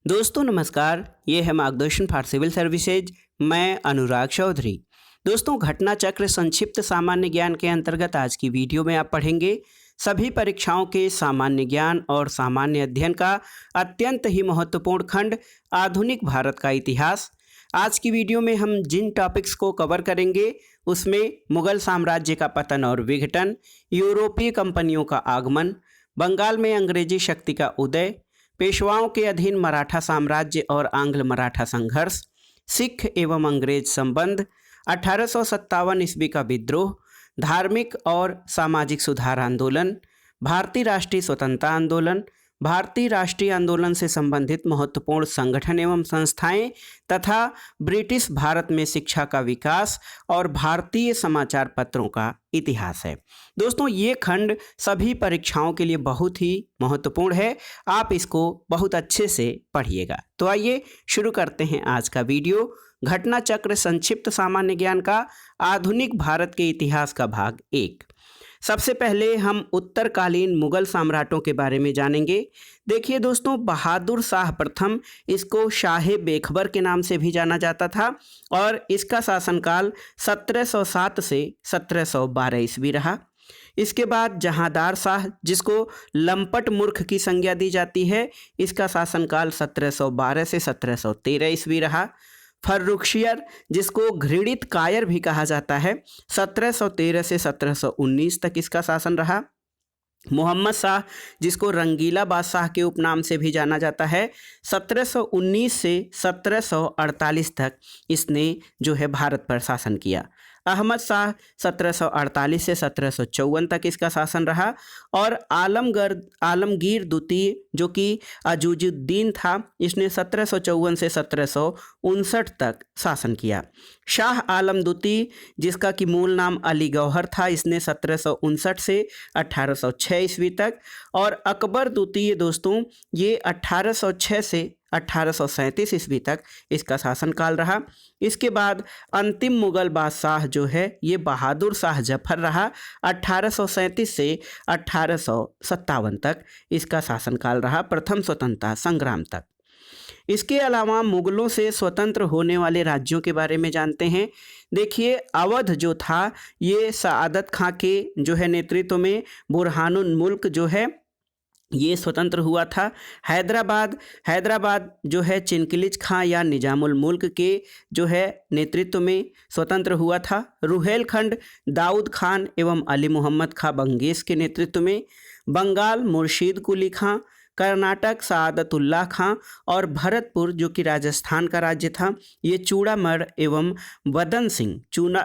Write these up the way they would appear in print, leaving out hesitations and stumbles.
दोस्तों नमस्कार, ये है मार्गदर्शन फॉर सिविल सर्विसेज। मैं अनुराग चौधरी। दोस्तों, घटना चक्र संक्षिप्त सामान्य ज्ञान के अंतर्गत आज की वीडियो में आप पढ़ेंगे सभी परीक्षाओं के सामान्य ज्ञान और सामान्य अध्ययन का अत्यंत ही महत्वपूर्ण खंड आधुनिक भारत का इतिहास। आज की वीडियो में हम जिन टॉपिक्स को कवर करेंगे उसमें मुगल साम्राज्य का पतन और विघटन, यूरोपीय कंपनियों का आगमन, बंगाल में अंग्रेजी शक्ति का उदय, पेशवाओं के अधीन मराठा साम्राज्य और आंग्ल मराठा संघर्ष, सिख एवं अंग्रेज संबंध, 1857 ईस्वी का विद्रोह, धार्मिक और सामाजिक सुधार आंदोलन, भारतीय राष्ट्रीय स्वतंत्रता आंदोलन, भारतीय राष्ट्रीय आंदोलन से संबंधित महत्वपूर्ण संगठन एवं संस्थाएं तथा ब्रिटिश भारत में शिक्षा का विकास और भारतीय समाचार पत्रों का इतिहास है। दोस्तों, ये खंड सभी परीक्षाओं के लिए बहुत ही महत्वपूर्ण है। आप इसको बहुत अच्छे से पढ़िएगा। तो आइए शुरू करते हैं आज का वीडियो। घटना चक्र संक्षिप्त सामान्य ज्ञान का आधुनिक भारत के इतिहास का भाग 1। सबसे पहले हम उत्तरकालीन मुगल सम्राटों के बारे में जानेंगे। देखिए दोस्तों, बहादुर शाह प्रथम, इसको शाह बेखबर के नाम से भी जाना जाता था और इसका शासनकाल 1707 से 1712 ईस्वी रहा। इसके बाद जहांदार शाह, जिसको लंपट मूर्ख की संज्ञा दी जाती है, इसका शासनकाल 1712 से 1713 ईस्वी रहा। फर्रुखशियर, जिसको घृणित कायर भी कहा जाता है, 1713 से 1719 तक इसका शासन रहा। मोहम्मद शाह, जिसको रंगीला बादशाह के उपनाम से भी जाना जाता है, 1719 से 1748 तक इसने जो है भारत पर शासन किया। अहमद शाह 1748 से 1754 तक इसका शासन रहा। और आलमगीर द्वितीय, जो कि अजूजुद्दीन था, इसने 1754 से 1759 तक शासन किया। शाह आलम द्वितीय, जिसका कि मूल नाम अली गौहर था, इसने 1759 से 1806 ईस्वी तक। और अकबर द्वितीय दोस्तों, ये 1806 से 1837 ईस्वी तक इसका शासनकाल रहा। इसके बाद अंतिम मुगल बादशाह जो है ये बहादुर शाह जफर रहा, 1837 से 1857 तक इसका शासनकाल रहा, प्रथम स्वतंत्रता संग्राम तक। इसके अलावा मुगलों से स्वतंत्र होने वाले राज्यों के बारे में जानते हैं। देखिए, अवध जो था ये सआदत खां के जो है नेतृत्व में बुरहानुल मुल्क जो है ये स्वतंत्र हुआ था। हैदराबाद जो है चिनकिलिज खां या निजामुल मुल्क के जो है नेतृत्व में स्वतंत्र हुआ था। रुहेलखंड दाऊद खान एवं अली मोहम्मद खां बंगेश के नेतृत्व में। बंगाल मुर्शीद कुली खां, कर्नाटक सआदतुल्लाह खां और भरतपुर जो कि राजस्थान का राज्य था, ये चूड़ामन एवं बदन सिंह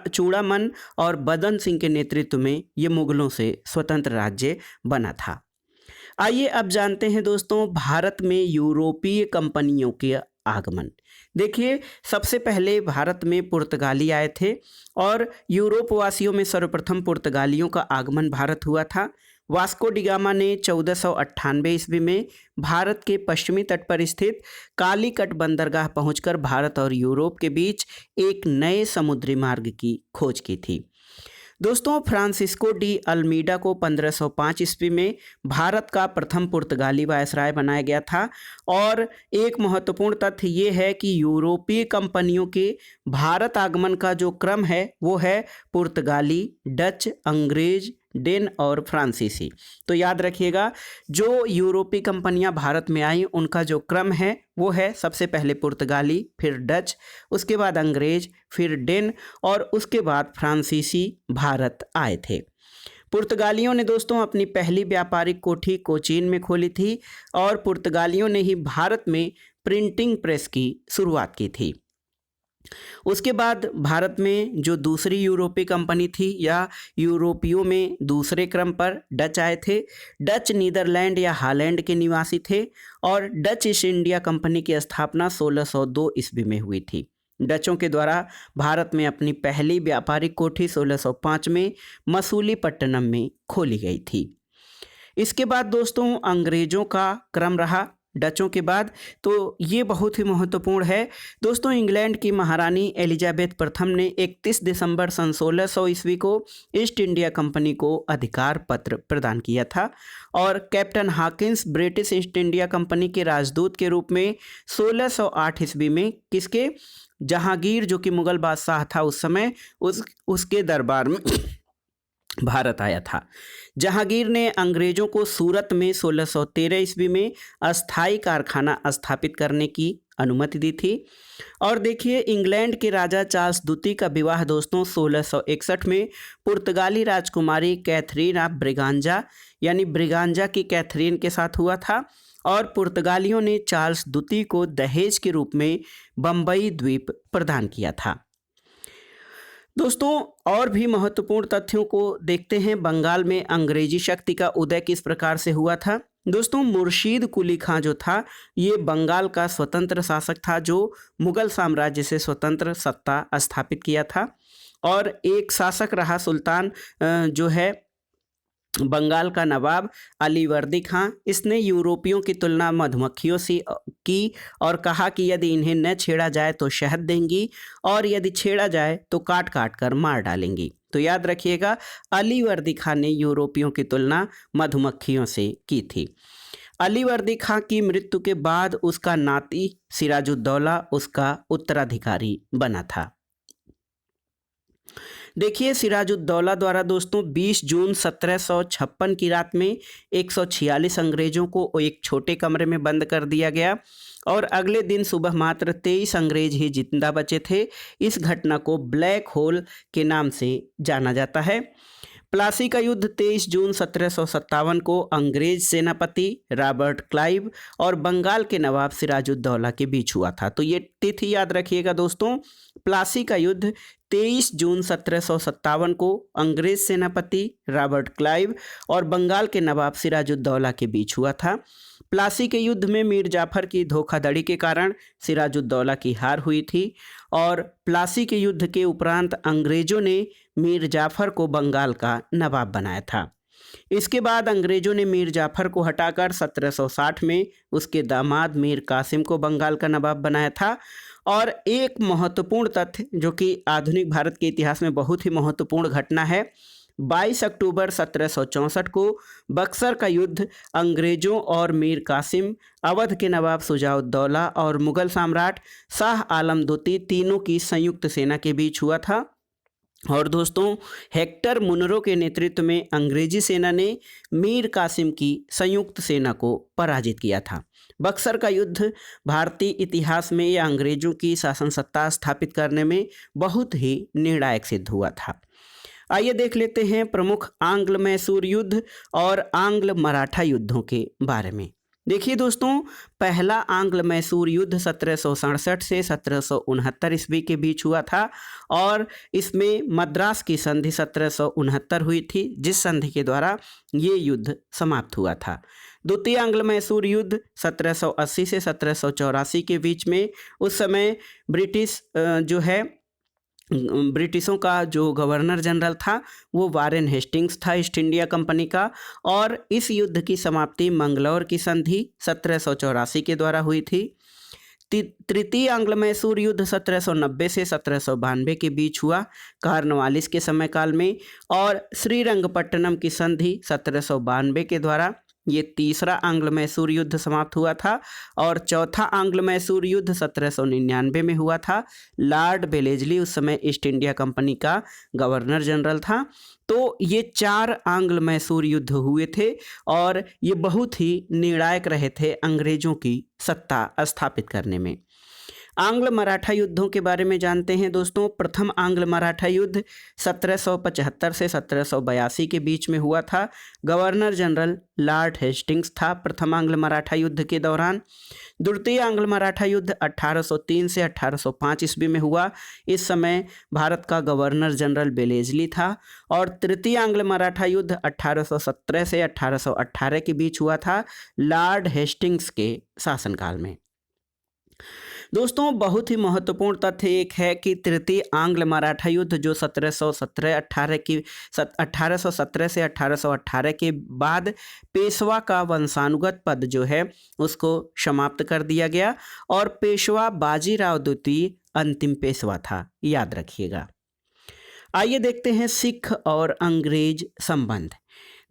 चूड़ामन और बदन सिंह के नेतृत्व में ये मुगलों से स्वतंत्र राज्य बना था। आइए अब जानते हैं दोस्तों भारत में यूरोपीय कंपनियों के आगमन। देखिए, सबसे पहले भारत में पुर्तगाली आए थे और यूरोप वासियों में सर्वप्रथम पुर्तगालियों का आगमन भारत हुआ था। वास्को डी गामा ने 1498 ईस्वी में भारत के पश्चिमी तट पर स्थित कालीकट बंदरगाह पहुंचकर भारत और यूरोप के बीच एक नए समुद्री मार्ग की खोज की थी। दोस्तों, फ्रांसिस्को डी अल्मीडा को 1505 ईस्वी में भारत का प्रथम पुर्तगाली वायसराय बनाया गया था। और एक महत्वपूर्ण तथ्य ये है कि यूरोपीय कंपनियों के भारत आगमन का जो क्रम है वो है पुर्तगाली, डच, अंग्रेज, डेन और फ्रांसीसी। तो याद रखिएगा, जो यूरोपीय कंपनियां भारत में आई उनका जो क्रम है वो है सबसे पहले पुर्तगाली, फिर डच, उसके बाद अंग्रेज, फिर डेन और उसके बाद फ्रांसीसी भारत आए थे। पुर्तगालियों ने दोस्तों अपनी पहली व्यापारिक कोठी कोचीन में खोली थी और पुर्तगालियों ने ही भारत में प्रिंटिंग प्रेस की शुरुआत की थी। उसके बाद भारत में जो दूसरी यूरोपीय कंपनी थी या यूरोपियों में दूसरे क्रम पर डच आए थे। डच नीदरलैंड या हॉलैंड के निवासी थे और डच ईस्ट इंडिया कंपनी की स्थापना 1602 ईस्वी में हुई थी। डचों के द्वारा भारत में अपनी पहली व्यापारिक कोठी 1605 में मसूलीपट्टनम में खोली गई थी। इसके बाद दोस्तों अंग्रेजों का क्रम रहा। डचों के बाद, तो ये बहुत ही महत्वपूर्ण है। दोस्तों, इंग्लैंड की महारानी एलिजाबेथ प्रथम ने 31 दिसंबर सन 1600 ईस्वी को ईस्ट इंडिया कंपनी को अधिकार पत्र प्रदान किया था और captain Hawkins British east India company के राजदूत के रूप में 1608 ईस्वी में किसके, जहांगीर जो कि मुगल बादशाह था उस समय, उसके दरबार में भारत आया था। जहांगीर ने अंग्रेजों को सूरत में 1613 ईस्वी में अस्थायी कारखाना स्थापित करने की अनुमति दी थी। और देखिए, इंग्लैंड के राजा चार्ल्स द्वितीय का विवाह दोस्तों 1661 में पुर्तगाली राजकुमारी कैथरीन ऑफ ब्रिगांजा यानी ब्रिगांजा की कैथरीन के साथ हुआ था और पुर्तगालियों ने चार्ल्स द्वितीय को दहेज के रूप में बम्बई द्वीप प्रदान किया था। दोस्तों, और भी महत्वपूर्ण तथ्यों को देखते हैं। बंगाल में अंग्रेजी शक्ति का उदय किस प्रकार से हुआ था। दोस्तों, मुर्शीद कुली खां जो था, ये बंगाल का स्वतंत्र शासक था जो मुगल साम्राज्य से स्वतंत्र सत्ता स्थापित किया था। और एक शासक रहा सुल्तान जो है बंगाल का नवाब अलीवर्दी खां। इसने यूरोपियों की तुलना मधुमक्खियों से की और कहा कि यदि इन्हें न छेड़ा जाए तो शहद देंगी और यदि छेड़ा जाए तो काट काट कर मार डालेंगी। तो याद रखिएगा, अलीवर्दी खां ने यूरोपियों की तुलना मधुमक्खियों से की थी। अलीवर्दी खां की मृत्यु के बाद उसका नाती सिराजुद्दौला उसका उत्तराधिकारी बना था। देखिए, सिराजुद्दौला द्वारा दोस्तों 20 जून 1756 की रात में 146 अंग्रेजों को एक छोटे कमरे में बंद कर दिया गया और अगले दिन सुबह मात्र 23 अंग्रेज ही जिंदा बचे थे। इस घटना को ब्लैक होल के नाम से जाना जाता है। प्लासी का युद्ध 23 जून 1757 को अंग्रेज सेनापति रॉबर्ट क्लाइव और बंगाल के नवाब सिराजुद्दौला के बीच हुआ था। तो ये तिथि याद रखिएगा दोस्तों, प्लासी का युद्ध 23 जून 1757 को अंग्रेज सेनापति रॉबर्ट क्लाइव और बंगाल के नवाब सिराजुद्दौला के बीच हुआ था। प्लासी के युद्ध में मीर जाफर की धोखाधड़ी के कारण सिराजुद्दौला की हार हुई थी और प्लासी के युद्ध के उपरांत अंग्रेजों ने मीर जाफर को बंगाल का नवाब बनाया था। इसके बाद अंग्रेजों ने मीर जाफर को हटाकर 1760 में उसके दामाद मीर कासिम को बंगाल का नवाब बनाया था। और एक महत्वपूर्ण तथ्य जो कि आधुनिक भारत के इतिहास में बहुत ही महत्वपूर्ण घटना है, 22 अक्टूबर 1764 को बक्सर का युद्ध अंग्रेजों और मीर कासिम, अवध के नवाब शुजाउद्दौला और मुगल सम्राट शाह आलम द्वितीय तीनों की संयुक्त सेना के बीच हुआ था। और दोस्तों, हेक्टर मुनरो के नेतृत्व में अंग्रेजी सेना ने मीर कासिम की संयुक्त सेना को पराजित किया था। बक्सर का युद्ध भारतीय इतिहास में या अंग्रेजों की शासन सत्ता स्थापित करने में बहुत ही निर्णायक सिद्ध हुआ था। आइए देख लेते हैं प्रमुख आंग्ल मैसूर युद्ध और आंग्ल मराठा युद्धों के बारे में। देखिए दोस्तों, पहला आंग्ल मैसूर युद्ध 1767 से 1769 ईस्वी के बीच हुआ था और इसमें मद्रास की संधि 1769 हुई थी, जिस संधि के द्वारा ये युद्ध समाप्त हुआ था। द्वितीय आंग्ल मैसूर युद्ध 1780 से 1784 के बीच में, उस समय ब्रिटिशों का जो गवर्नर जनरल था वो वारेन हेस्टिंग्स था ईस्ट इंडिया कंपनी का। और इस युद्ध की समाप्ति मंगलौर की संधि 1784 के द्वारा हुई थी। तृतीय आंग्ल मैसूर युद्ध 1790 से 1792 के बीच हुआ कार्नवालिस के समय काल में और श्रीरंगपट्टनम की संधि 1792 के द्वारा ये तीसरा आंग्ल मैसूर युद्ध समाप्त हुआ था। और चौथा आंग्ल मैसूर युद्ध 1799 में हुआ था। लॉर्ड बेलेजली उस समय ईस्ट इंडिया कंपनी का गवर्नर जनरल था। तो ये 4 आंग्ल मैसूर युद्ध हुए थे और ये बहुत ही निर्णायक रहे थे अंग्रेजों की सत्ता स्थापित करने में। आंग्ल मराठा युद्धों के बारे में जानते हैं दोस्तों। प्रथम आंग्ल मराठा युद्ध 1775 से 1782 के बीच में हुआ था। गवर्नर जनरल लॉर्ड हेस्टिंग्स था प्रथम आंग्ल मराठा युद्ध के दौरान। द्वितीय आंग्ल मराठा युद्ध 1803 से 1805 ईस्वी में हुआ। इस समय भारत का गवर्नर जनरल बेलेजली था। और तृतीय आंग्ल मराठा युद्ध 1817 से 1818 के बीच हुआ था लॉर्ड हेस्टिंग्स के शासनकाल में। दोस्तों बहुत ही महत्वपूर्ण तथ्य एक है कि तृतीय आंग्ल मराठा युद्ध जो 1817 से 1818 के बाद पेशवा का वंशानुगत पद जो है उसको समाप्त कर दिया गया और पेशवा बाजीराव द्वितीय अंतिम पेशवा था, याद रखिएगा। आइए देखते हैं सिख और अंग्रेज संबंध।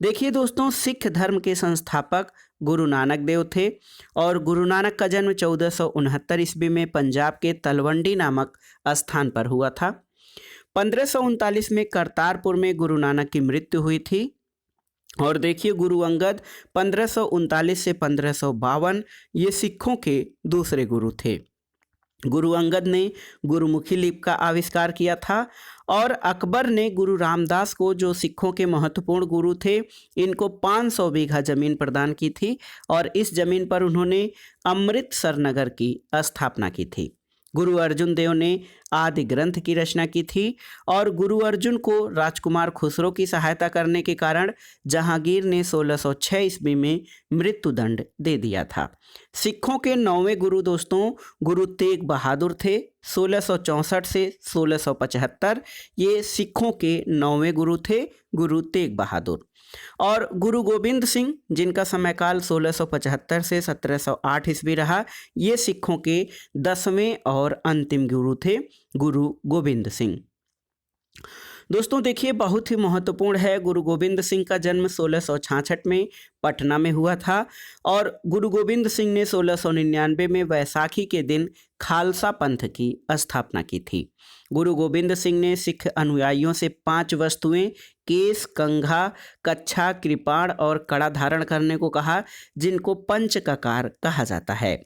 देखिए दोस्तों, सिख धर्म के संस्थापक गुरु नानक देव थे और गुरु नानक का जन्म 1469 ईस्वी में पंजाब के तलवंडी नामक स्थान पर हुआ था। 1539 में करतारपुर में गुरु नानक की मृत्यु हुई थी। और देखिए, गुरु अंगद 1539 से 1552 ये सिखों के दूसरे गुरु थे। गुरु अंगद ने गुरुमुखी लिपि का आविष्कार किया था और अकबर ने गुरु रामदास को, जो सिखों के महत्वपूर्ण गुरु थे, इनको 500 बीघा जमीन प्रदान की थी और इस जमीन पर उन्होंने अमृतसर नगर की स्थापना की थी। गुरु अर्जुन देव ने आदि ग्रंथ की रचना की थी और गुरु अर्जुन को राजकुमार खुसरो की सहायता करने के कारण जहांगीर ने 1606 ईस्वी में मृत्युदंड दे दिया था। सिखों के 9वें गुरु दोस्तों गुरु तेग बहादुर थे। 1664 से 1675 ये सिखों के 9वें गुरु थे, गुरु तेग बहादुर। और गुरु गोविंद सिंह, जिनका समयकाल 1675 से 1708 ईस्वी रहा, ये सिखों के 10वें और अंतिम गुरु थे, गुरु गोविंद सिंह। दोस्तों देखिए, बहुत ही महत्वपूर्ण है, गुरु गोविंद सिंह का जन्म 1666 में पटना में हुआ था और गुरु गोविंद सिंह ने 1699 में वैसाखी के दिन खालसा पंथ की स्थापना की थी। गुरु गोविंद सिंह ने सिख अनुयायियों से 5 वस्तुएं केस, कंघा, कच्छा, कृपाण और कड़ा धारण करने को कहा, जिनको पंचककार कहा जाता है।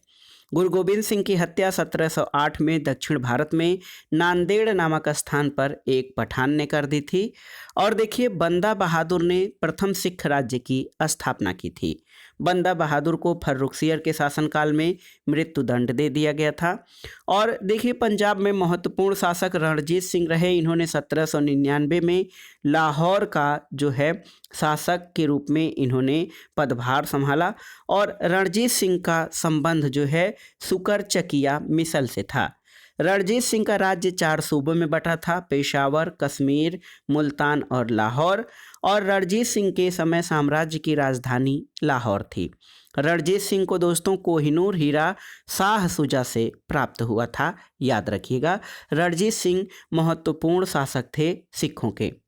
गुरु गोविंद सिंह की हत्या 1708 में दक्षिण भारत में नांदेड़ नामक स्थान पर एक पठान ने कर दी थी। और देखिए, बंदा बहादुर ने प्रथम सिख राज्य की स्थापना की थी। बंदा बहादुर को फर्रुखसियर के शासनकाल में मृत्युदंड दे दिया गया था। और देखिए, पंजाब में महत्वपूर्ण शासक रणजीत सिंह रहे। इन्होंने 1799 में लाहौर का जो है शासक के रूप में इन्होंने पदभार संभाला और रणजीत सिंह का संबंध जो है सुकर चकिया मिसल से था। रणजीत सिंह का राज्य 4 सूबों में बटा था, पेशावर, कश्मीर, मुल्तान और लाहौर। और रणजीत सिंह के समय साम्राज्य की राजधानी लाहौर थी। रणजीत सिंह को दोस्तों कोहिनूर हीरा शाह शुजा से प्राप्त हुआ था, याद रखिएगा। रणजीत सिंह महत्वपूर्ण शासक थे सिखों के।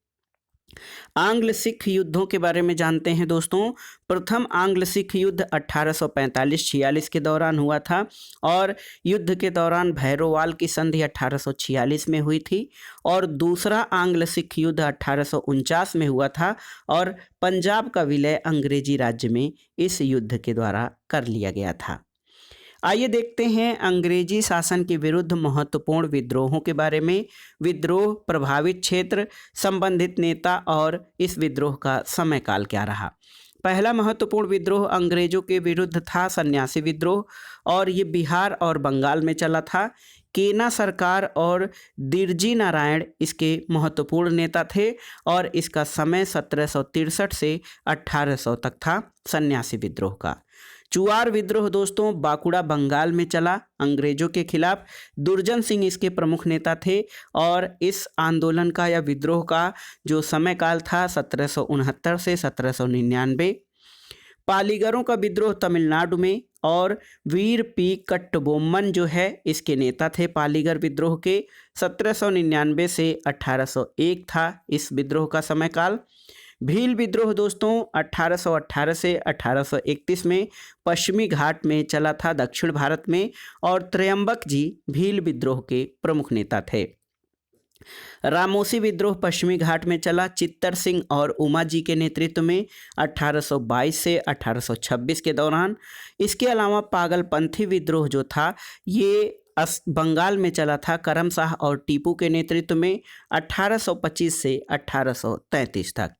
आंग्ल सिख युद्धों के बारे में जानते हैं दोस्तों। प्रथम आंग्ल सिख युद्ध 1845-46 के दौरान हुआ था और युद्ध के दौरान भैरोवाल की संधि 1846 में हुई थी। और दूसरा आंग्ल सिख युद्ध 1849 में हुआ था और पंजाब का विलय अंग्रेजी राज्य में इस युद्ध के द्वारा कर लिया गया था। आइए देखते हैं अंग्रेजी शासन के विरुद्ध महत्वपूर्ण विद्रोहों के बारे में। विद्रोह, प्रभावित क्षेत्र, संबंधित नेता और इस विद्रोह का समय काल क्या रहा। पहला महत्वपूर्ण विद्रोह अंग्रेजों के विरुद्ध था सन्यासी विद्रोह और ये बिहार और बंगाल में चला था। केना सरकार और दिरजी नारायण इसके महत्वपूर्ण नेता थे और इसका समय 1763 से 1800 तक था सन्यासी विद्रोह का। चुआर विद्रोह दोस्तों बांकुड़ा बंगाल में चला अंग्रेजों के खिलाफ। दुर्जन सिंह इसके प्रमुख नेता थे और इस आंदोलन का या विद्रोह का जो समय काल था 1769 से 1799। पालीगरों का विद्रोह तमिलनाडु में और वीर पी कट्टबोम्मन जो है इसके नेता थे पालीगर विद्रोह के। 1799 से 1801 था इस विद्रोह का समय काल। भील विद्रोह दोस्तों 1818 से 1831 में पश्चिमी घाट में चला था दक्षिण भारत में और त्र्यंबक जी भील विद्रोह के प्रमुख नेता थे। रामोसी विद्रोह पश्चिमी घाट में चला चित्तर सिंह और उमा जी के नेतृत्व में 1822 से 1826 के दौरान। इसके अलावा पागलपंथी विद्रोह जो था ये बंगाल में चला था करम शाह और टीपू के नेतृत्व में 1825 से 1833 तक।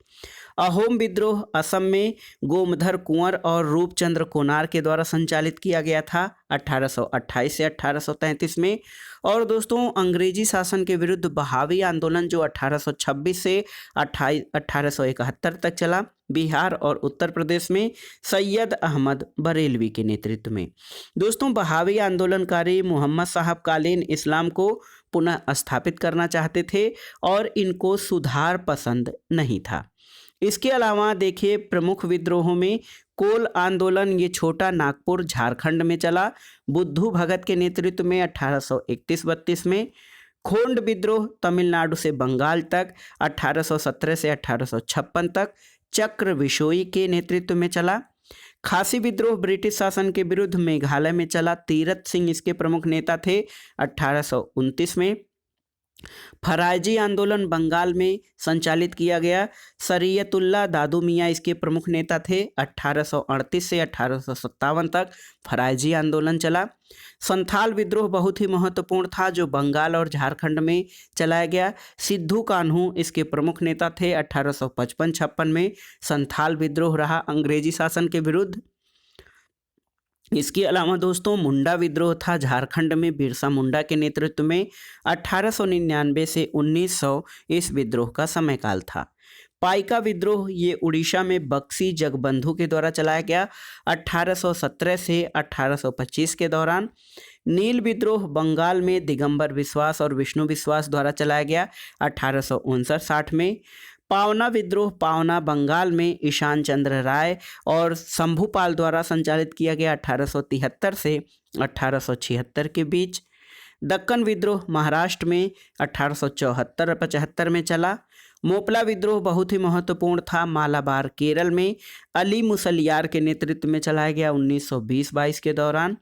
अहोम विद्रोह असम में गोमधर कुंवर और रूपचंद्र कोनार के द्वारा संचालित किया गया था 1828 से 1833 में। और दोस्तों अंग्रेजी शासन के विरुद्ध बहावी आंदोलन जो 1826 से 1871 तक चला, बिहार और उत्तर प्रदेश में सैयद अहमद बरेलवी के नेतृत्व में। दोस्तों बहावी आंदोलनकारी मोहम्मद साहब कालीन इस्लाम को पुनः स्थापित करना चाहते थे और इनको सुधार पसंद नहीं था। इसके अलावा देखिए प्रमुख विद्रोहों में कोल आंदोलन, ये छोटा नागपुर झारखंड में चला बुद्धू भगत के नेतृत्व में 1831-32 में। खोंड विद्रोह तमिलनाडु से बंगाल तक 1817 से 1856 तक चक्र विशोई के नेतृत्व में चला। खासी विद्रोह ब्रिटिश शासन के विरुद्ध मेघालय में चला, तीरथ सिंह इसके प्रमुख नेता थे 1829 में। फरायजी आंदोलन बंगाल में संचालित किया गया, शरीयतुल्लाह दादू मियाँ इसके प्रमुख नेता थे 1838 से 1857 तक फरायजी आंदोलन चला। संथाल विद्रोह बहुत ही महत्वपूर्ण था जो बंगाल और झारखंड में चलाया गया, सिद्धू कान्हू इसके प्रमुख नेता थे 1855-56 में संथाल विद्रोह रहा अंग्रेजी शासन के विरुद्ध। इसके अलावा दोस्तों मुंडा विद्रोह था झारखंड में बिरसा मुंडा के नेतृत्व में 1899 से 1900 इस विद्रोह का समयकाल था। पाइका विद्रोह ये उड़ीसा में बक्सी जगबंधु के द्वारा चलाया गया 1817 से 1825 के दौरान। नील विद्रोह बंगाल में दिगंबर विश्वास और विष्णु विश्वास द्वारा चलाया गया 1859-60 में। पावना विद्रोह पावना बंगाल में ईशान चंद्र राय और शंभुपाल द्वारा संचालित किया गया 1873 से 1876 के बीच। दक्कन विद्रोह महाराष्ट्र में 1874-75 में चला। मोपला विद्रोह बहुत ही महत्वपूर्ण था मालाबार केरल में अली मुसलियार के नेतृत्व में चलाया गया 1920-22 के दौरान।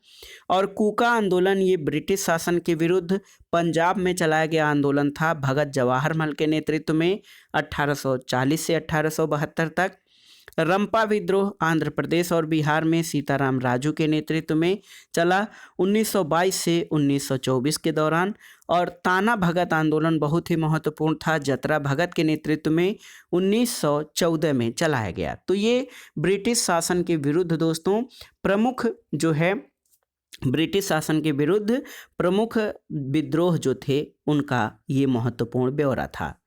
और कूका आंदोलन ये ब्रिटिश शासन के विरुद्ध पंजाब में चलाया गया आंदोलन था भगत जवाहर मल के नेतृत्व में 1840 से 1872 तक। रंपा विद्रोह आंध्र प्रदेश और बिहार में सीताराम राजू के नेतृत्व में चला 1922 से 1924 के दौरान। और ताना भगत आंदोलन बहुत ही महत्वपूर्ण था जतरा भगत के नेतृत्व में 1914 में चलाया गया। तो ये ब्रिटिश शासन के विरुद्ध दोस्तों प्रमुख जो है ब्रिटिश शासन के विरुद्ध प्रमुख विद्रोह जो थे उनका ये महत्वपूर्ण ब्यौरा था।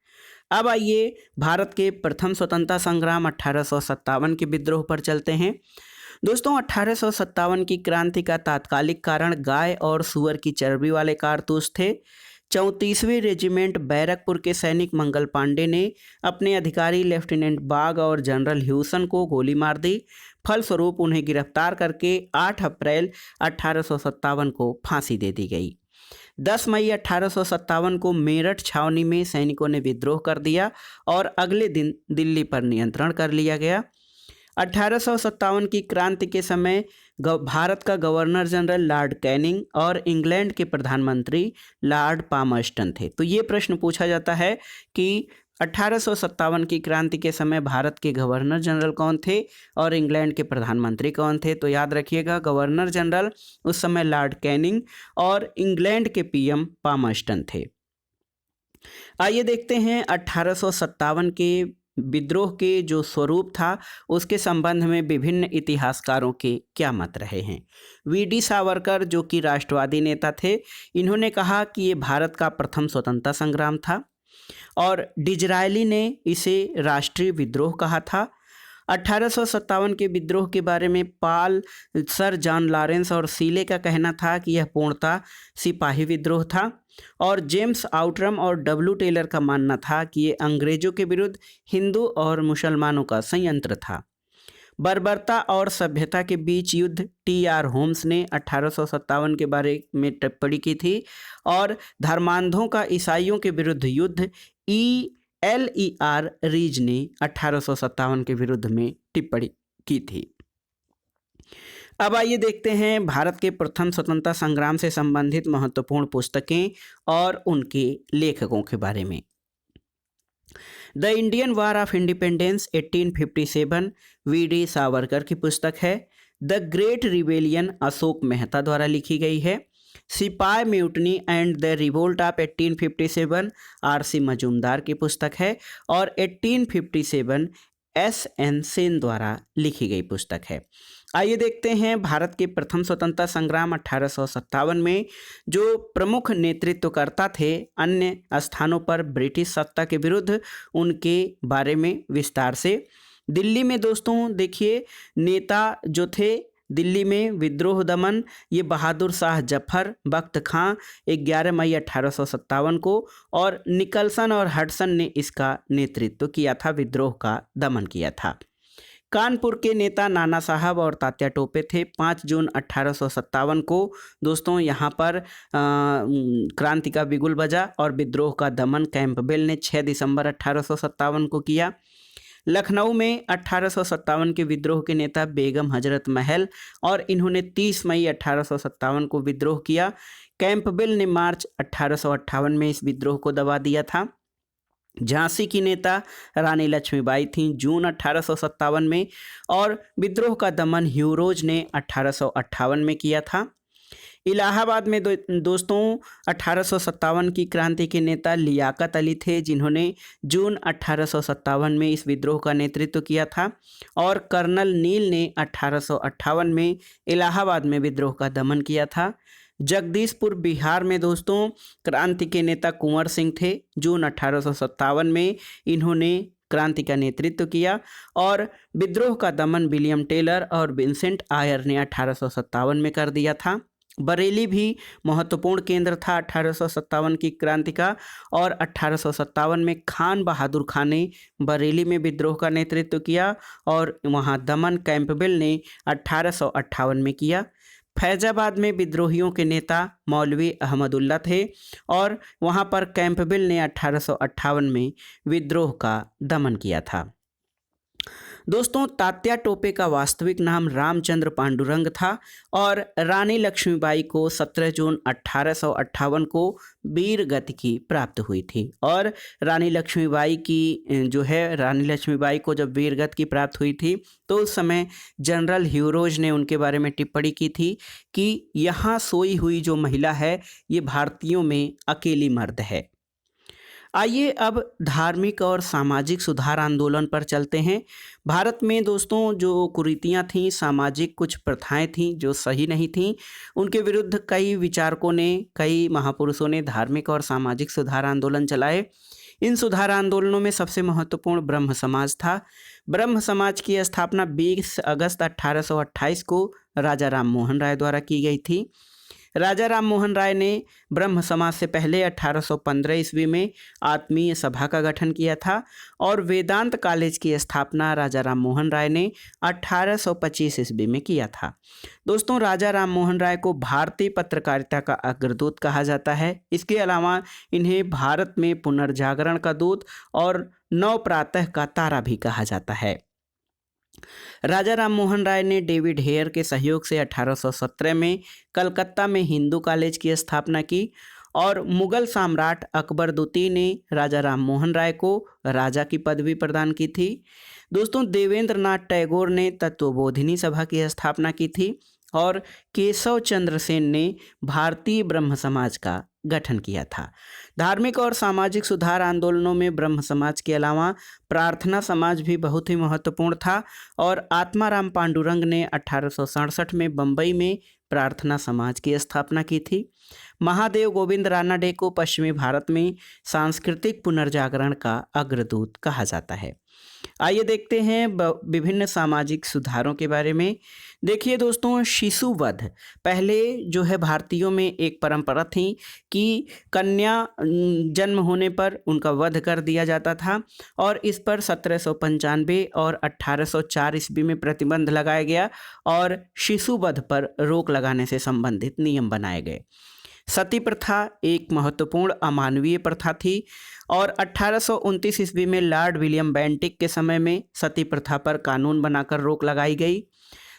अब आइए भारत के प्रथम स्वतंत्रता संग्राम 1857 के विद्रोह पर चलते हैं। दोस्तों 1857 की क्रांति का तात्कालिक कारण गाय और सुअर की चर्बी वाले कारतूस थे। 34वीं रेजिमेंट बैरकपुर के सैनिक मंगल पांडे ने अपने अधिकारी लेफ्टिनेंट बाग और जनरल ह्यूसन को गोली मार दी। फलस्वरूप उन्हें गिरफ्तार करके 8 अप्रैल 1857 को फांसी दे दी गई। 10 मई 1857 को मेरठ छावनी में सैनिकों ने विद्रोह कर दिया और अगले दिन दिल्ली पर नियंत्रण कर लिया गया। 1857 की क्रांति के समय भारत का गवर्नर जनरल लॉर्ड कैनिंग और इंग्लैंड के प्रधानमंत्री लॉर्ड पामर्स्टन थे। तो ये प्रश्न पूछा जाता है कि 1857 की क्रांति के समय भारत के गवर्नर जनरल कौन थे और इंग्लैंड के प्रधानमंत्री कौन थे। तो याद रखिएगा गवर्नर जनरल उस समय लॉर्ड कैनिंग और इंग्लैंड के पीएम पामर्स्टन थे। आइए देखते हैं 1857 के विद्रोह के जो स्वरूप था उसके संबंध में विभिन्न इतिहासकारों के क्या मत रहे हैं। वीडी सावरकर जो कि राष्ट्रवादी नेता थे, इन्होंने कहा कि ये भारत का प्रथम स्वतंत्रता संग्राम था और डिजरायली ने इसे राष्ट्रीय विद्रोह कहा था। 1857 के विद्रोह के बारे में पाल, सर जॉन लॉरेंस और सीले का कहना था कि यह पूर्णतः सिपाही विद्रोह था और जेम्स आउटरम और डब्ल्यू टेलर का मानना था कि ये अंग्रेजों के विरुद्ध हिंदू और मुसलमानों का संयंत्र था। बर्बरता और सभ्यता के बीच युद्ध टी.आर. होम्स ने 1857 के बारे में टिप्पणी की थी और धर्मांधों का ईसाइयों के विरुद्ध युद्ध L.E.R. रीज ने 1857 के विरुद्ध में टिप्पणी की थी। अब आइए देखते हैं भारत के प्रथम स्वतंत्रता संग्राम से संबंधित महत्वपूर्ण पुस्तकें और उनके लेखकों के बारे में। The Indian war of independence 1857 VD. Savarkar की पुस्तक है। The great rebellion Ashok Mehta द्वारा लिखी गई है। सिपाही mutiny and the revolt of 1857 RC. Majumdar की पुस्तक है। और 1857 S.N. सेन द्वारा लिखी गई पुस्तक है। आइए देखते हैं भारत के प्रथम स्वतंत्रता संग्राम 1857 में जो प्रमुख नेतृत्वकर्ता थे अन्य स्थानों पर ब्रिटिश सत्ता के विरुद्ध, उनके बारे में विस्तार से। दिल्ली में दोस्तों देखिए नेता जो थे दिल्ली में विद्रोह दमन, ये बहादुर शाह जफर बख्त खां 11 मई 1857 को, और निकलसन और हडसन ने इसका नेतृत्व किया था, विद्रोह का दमन किया था। कानपुर के नेता नाना साहब और तात्या टोपे थे। 5 जून 1857 को दोस्तों यहाँ पर क्रांति का बिगुल बजा और विद्रोह का दमन कैंपबेल ने 6 दिसंबर 1857 को किया। लखनऊ में 1857 के विद्रोह के नेता बेगम हजरत महल, और इन्होंने 30 मई 1857 को विद्रोह किया। कैंपबेल ने मार्च 1858 में इस विद्रोह को दबा दिया था। झांसी की नेता रानी लक्ष्मीबाई थीं जून 1857 में, और विद्रोह का दमन ह्यूरोज ने 1858 में किया था। इलाहाबाद में दोस्तों 1857 की क्रांति के नेता लियाकत अली थे, जिन्होंने जून 1857 में इस विद्रोह का नेतृत्व किया था, और कर्नल नील ने 1858 में इलाहाबाद में विद्रोह का दमन किया था। जगदीशपुर बिहार में दोस्तों क्रांति के नेता कुंवर सिंह थे। जून 1857 में इन्होंने क्रांति का नेतृत्व किया, और विद्रोह का दमन विलियम टेलर और विंसेंट आयर ने 1857 में कर दिया था। बरेली भी महत्वपूर्ण केंद्र था 1857 की क्रांति का, और 1857 में खान बहादुर खान ने बरेली में विद्रोह का नेतृत्व किया, और वहां दमन कैंपबेल ने 1858 में किया। फैजाबाद में विद्रोहियों के नेता मौलवी अहमदुल्ला थे, और वहां पर कैंपबेल ने 1858 में विद्रोह का दमन किया था। दोस्तों तात्या टोपे का वास्तविक नाम रामचंद्र पांडुरंग था, और रानी लक्ष्मीबाई को 17 जून 1858 को वीर गति की प्राप्त हुई थी। और रानी लक्ष्मीबाई को जब वीर गति की प्राप्त हुई थी तो उस समय जनरल ह्यूरोज ने उनके बारे में टिप्पणी की थी कि यहाँ सोई हुई जो महिला है ये भारतीयों में अकेली मर्द है। आइए अब धार्मिक और सामाजिक सुधार आंदोलन पर चलते हैं। भारत में दोस्तों जो कुरीतियाँ थीं, सामाजिक कुछ प्रथाएं थीं जो सही नहीं थीं, उनके विरुद्ध कई विचारकों ने, कई महापुरुषों ने धार्मिक और सामाजिक सुधार आंदोलन चलाए। इन सुधार आंदोलनों में सबसे महत्वपूर्ण ब्रह्म समाज था। ब्रह्म समाज की स्थापना 20 अगस्त 1828 को राजा राम मोहन राय द्वारा की गई थी। राजा राम मोहन राय ने ब्रह्म समाज से पहले 1815 ईस्वी में आत्मीय सभा का गठन किया था, और वेदांत कॉलेज की स्थापना राजा राम मोहन राय ने 1825 ईस्वी में किया था। दोस्तों राजा राम मोहन राय को भारतीय पत्रकारिता का अग्रदूत कहा जाता है। इसके अलावा इन्हें भारत में पुनर्जागरण का दूत और नव प्रातः का तारा भी कहा जाता है। राजा राम मोहन राय ने डेविड हेयर के सहयोग से 1817 में कलकत्ता में हिंदू कॉलेज की स्थापना की, और मुगल सम्राट अकबर द्वितीय ने राजा राम मोहन राय को राजा की पदवी प्रदान की थी। दोस्तों देवेंद्र नाथ टैगोर ने तत्वबोधिनी सभा की स्थापना की थी, और केशव चंद्र सेन ने भारतीय ब्रह्म समाज का गठन किया था। धार्मिक और सामाजिक सुधार आंदोलनों में ब्रह्म समाज के अलावा प्रार्थना समाज भी बहुत ही महत्वपूर्ण था, और आत्माराम पांडुरंग ने 1867 में बम्बई में प्रार्थना समाज की स्थापना की थी। महादेव गोविंद रानाडे को पश्चिमी भारत में सांस्कृतिक पुनर्जागरण का अग्रदूत कहा जाता है। आइए देखते हैं विभिन्न सामाजिक सुधारों के बारे में। देखिए दोस्तों शिशु वध पहले जो है भारतीयों में एक परंपरा थी कि कन्या जन्म होने पर उनका वध कर दिया जाता था, और इस पर 1795 और 1804 ईस्वी में प्रतिबंध लगाया गया, और शिशु वध पर रोक लगाने से संबंधित नियम बनाए गए। सती प्रथा एक महत्वपूर्ण अमानवीय प्रथा थी, और 1829 ईस्वी में लॉर्ड विलियम बेंटिक के समय में सती प्रथा पर कानून बनाकर रोक लगाई गई।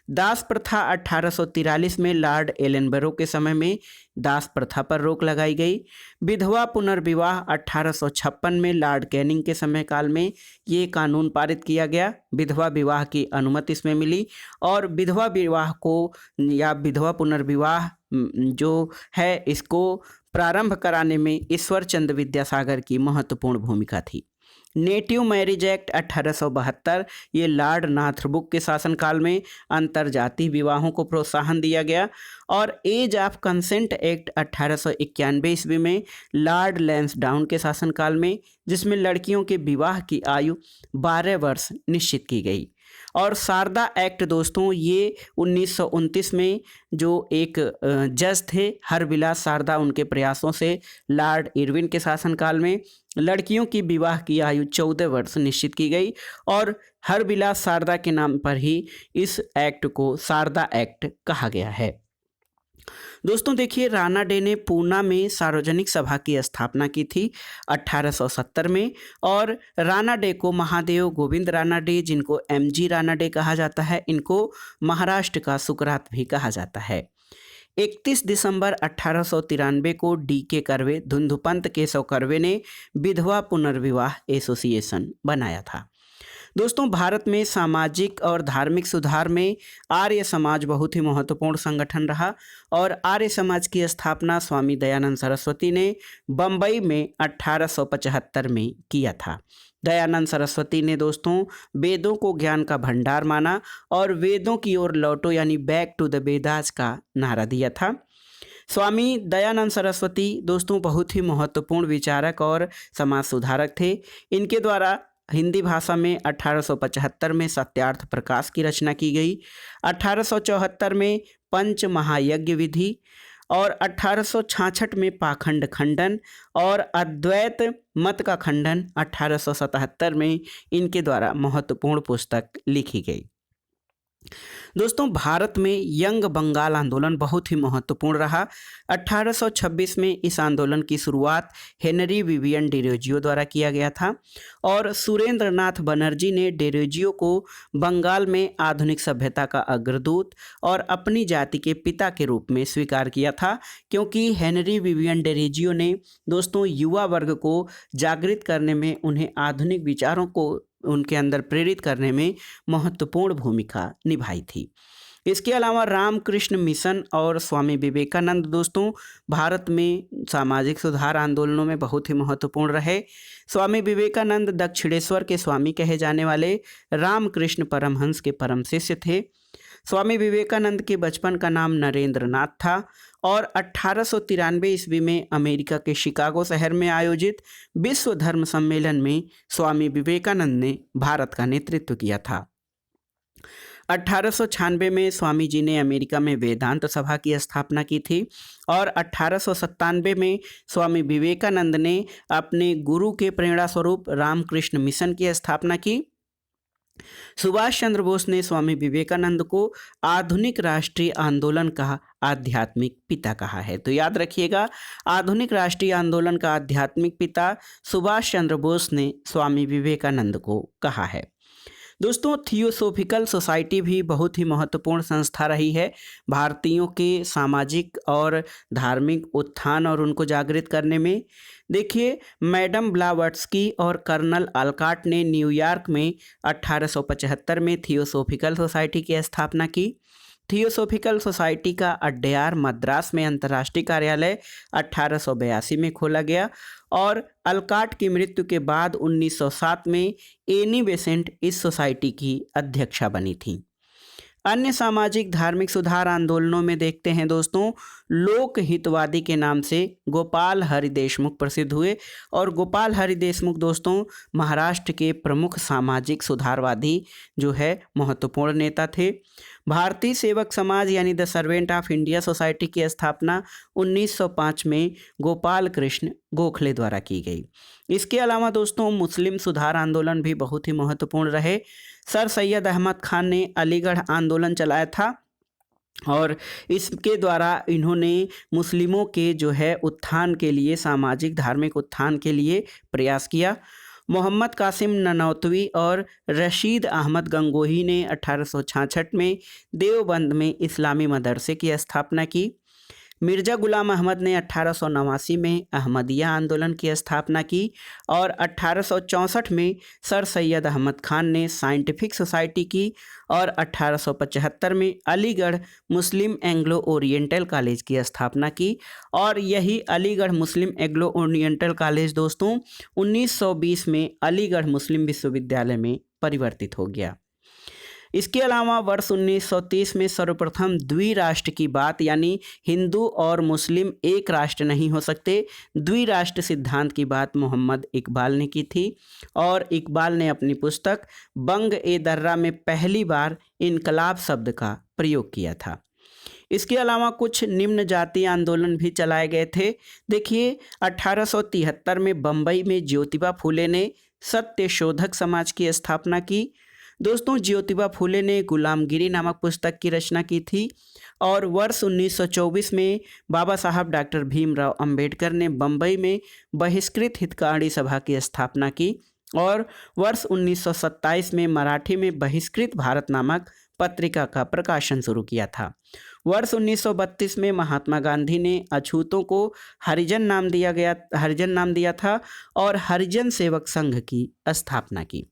दास प्रथा 1843 में लॉर्ड एलनबरो के समय में दास प्रथा पर रोक लगाई गई। विधवा पुनर्विवाह 1856 में लॉर्ड कैनिंग के समय काल में ये कानून पारित किया गया। विधवा विवाह की अनुमति इसमें मिली, और विधवा विवाह को या विधवा पुनर्विवाह जो है इसको प्रारंभ कराने में ईश्वर चंद्र विद्यासागर की महत्वपूर्ण भूमिका थी। नेटिव मैरिज एक्ट 1872, ये लॉर्ड नॉर्थब्रुक के शासनकाल में अंतरजातीय विवाहों को प्रोत्साहन दिया गया। और एज ऑफ कंसेंट एक्ट 1891 ईस्वी में लॉर्ड लैंसडाउन के शासनकाल में, जिसमें लड़कियों के विवाह की आयु 12 वर्ष निश्चित की गई। और शारदा एक्ट दोस्तों, ये 1929 में जो एक जज थे हरविलास शारदा, उनके प्रयासों से लॉर्ड इरविन के शासनकाल में लड़कियों की विवाह की आयु 14 वर्ष निश्चित की गई और हरविलास शारदा के नाम पर ही इस एक्ट को शारदा एक्ट कहा गया है। दोस्तों देखिए, राणा डे ने पूना में सार्वजनिक सभा की स्थापना की थी 1870 में। और राणा डे को महादेव गोविंद राणा डे, जिनको MG राणा डे कहा जाता है, इनको महाराष्ट्र का सुकरात भी कहा जाता है। 31 दिसंबर 1893 को DK कर्वे, धुंधुपंत केशव कर्वे ने विधवा पुनर्विवाह एसोसिएशन बनाया था। दोस्तों, भारत में सामाजिक और धार्मिक सुधार में आर्य समाज बहुत ही महत्वपूर्ण संगठन रहा और आर्य समाज की स्थापना स्वामी दयानंद सरस्वती ने बम्बई में 1875 में किया था। दयानंद सरस्वती ने दोस्तों वेदों को ज्ञान का भंडार माना और वेदों की ओर लौटो यानी बैक टू द वेदास का नारा दिया था। स्वामी दयानंद सरस्वती दोस्तों बहुत ही महत्वपूर्ण विचारक और समाज सुधारक थे। इनके द्वारा हिंदी भाषा में 1875 में सत्यार्थ प्रकाश की रचना की गई, 1874 में पंच महायज्ञ विधि और 1866 में पाखंड खंडन और अद्वैत मत का खंडन 1877 में इनके द्वारा महत्वपूर्ण पुस्तक लिखी गई। दोस्तों, भारत में यंग बंगाल आंदोलन बहुत ही महत्वपूर्ण रहा। 1826 में इस आंदोलन की शुरुआत हेनरी विवियन डेरोजियो द्वारा किया गया था और सुरेंद्र नाथ बनर्जी ने डेरोजियो को बंगाल में आधुनिक सभ्यता का अग्रदूत और अपनी जाति के पिता के रूप में स्वीकार किया था, क्योंकि हेनरी विवियन डेरोजियो ने दोस्तों युवा वर्ग को जागृत करने में, उन्हें आधुनिक विचारों को उनके अंदर प्रेरित करने में महत्वपूर्ण भूमिका निभाई थी। इसके अलावा रामकृष्ण मिशन और स्वामी विवेकानंद दोस्तों भारत में सामाजिक सुधार आंदोलनों में बहुत ही महत्वपूर्ण रहे। स्वामी विवेकानंद दक्षिणेश्वर के स्वामी कहे जाने वाले रामकृष्ण परमहंस के परम शिष्य थे। स्वामी विवेकानंद के बचपन का नाम नरेंद्र नाथ था और 1893 ईस्वी में अमेरिका के शिकागो शहर में आयोजित विश्व धर्म सम्मेलन में स्वामी विवेकानंद ने भारत का नेतृत्व किया था। 1896 में स्वामी जी ने अमेरिका में वेदांत सभा की स्थापना की थी और 1897 में स्वामी विवेकानंद ने अपने गुरु के प्रेरणा स्वरूप रामकृष्ण मिशन की स्थापना की। सुभाष चंद्र बोस ने स्वामी विवेकानंद को आधुनिक राष्ट्रीय आंदोलन का आध्यात्मिक पिता कहा है। तो याद रखिएगा, आधुनिक राष्ट्रीय आंदोलन का आध्यात्मिक पिता सुभाष चंद्र बोस ने स्वामी विवेकानंद को कहा है। दोस्तों, थियोसोफिकल सोसाइटी भी बहुत ही महत्वपूर्ण संस्था रही है भारतीयों के सामाजिक और धार्मिक उत्थान और उनको जागृत करने में। देखिए, मैडम ब्लावट्स्की और कर्नल अल्काट ने न्यूयॉर्क में 1875 में थियोसोफिकल सोसाइटी की स्थापना की। थियोसोफिकल सोसाइटी का अड्यार मद्रास में अंतर्राष्ट्रीय कार्यालय 1882 में खोला गया और अल्काट की मृत्यु के बाद 1907 में एनी बेसेंट इस सोसाइटी की अध्यक्षा बनी थी। अन्य सामाजिक धार्मिक सुधार आंदोलनों में देखते हैं दोस्तों, लोक हितवादी के नाम से गोपाल हरि देशमुख प्रसिद्ध हुए और गोपाल हरि देशमुख दोस्तों महाराष्ट्र के प्रमुख सामाजिक सुधारवादी जो है महत्वपूर्ण नेता थे। भारतीय सेवक समाज यानी the servant of India society की स्थापना 1905 में गोपाल कृष्ण गोखले द्वारा की गई। इसके अलावा दोस्तों मुस्लिम सुधार आंदोलन भी बहुत ही महत्वपूर्ण रहे। सर सैयद अहमद खान ने अलीगढ़ आंदोलन चलाया था और इसके द्वारा इन्होंने मुस्लिमों के जो है उत्थान के लिए, सामाजिक धार्मिक उत्थान के लिए प्रयास किया। मोहम्मद कासिम ननौतवी और रशीद अहमद गंगोही ने 1866 में देवबंद में इस्लामी मदरसे की स्थापना की। मिर्ज़ा गुलाम अहमद ने 1889 में अहमदिया आंदोलन की स्थापना की और 1864 में सर सैयद अहमद खान ने साइंटिफिक सोसाइटी की और 1875 में अलीगढ़ मुस्लिम एंग्लो ओरिएंटल कॉलेज की स्थापना की और यही अलीगढ़ मुस्लिम एंग्लो ओरिएंटल कॉलेज दोस्तों 1920 में अलीगढ़ मुस्लिम विश्वविद्यालय में परिवर्तित हो गया। इसके अलावा वर्ष 1930 में सर्वप्रथम द्विराष्ट्र की बात यानी हिंदू और मुस्लिम एक राष्ट्र नहीं हो सकते, द्विराष्ट्र सिद्धांत की बात मोहम्मद इकबाल ने की थी और इकबाल ने अपनी पुस्तक बंग ए दर्रा में पहली बार इनकलाब शब्द का प्रयोग किया था। इसके अलावा कुछ निम्न जातीय आंदोलन भी चलाए गए थे। देखिए 1873 में बम्बई में ज्योतिबा फूले ने सत्य शोधक समाज की स्थापना की। दोस्तों ज्योतिबा फूले ने गुलामगिरी नामक पुस्तक की रचना की थी और वर्ष 1924 में बाबा साहब डॉक्टर भीमराव अंबेडकर ने बम्बई में बहिष्कृत हितकारी सभा की स्थापना की और वर्ष 1927 में मराठी में बहिष्कृत भारत नामक पत्रिका का प्रकाशन शुरू किया था। वर्ष 1932 में महात्मा गांधी ने अछूतों को हरिजन नाम दिया था और हरिजन सेवक संघ की स्थापना की।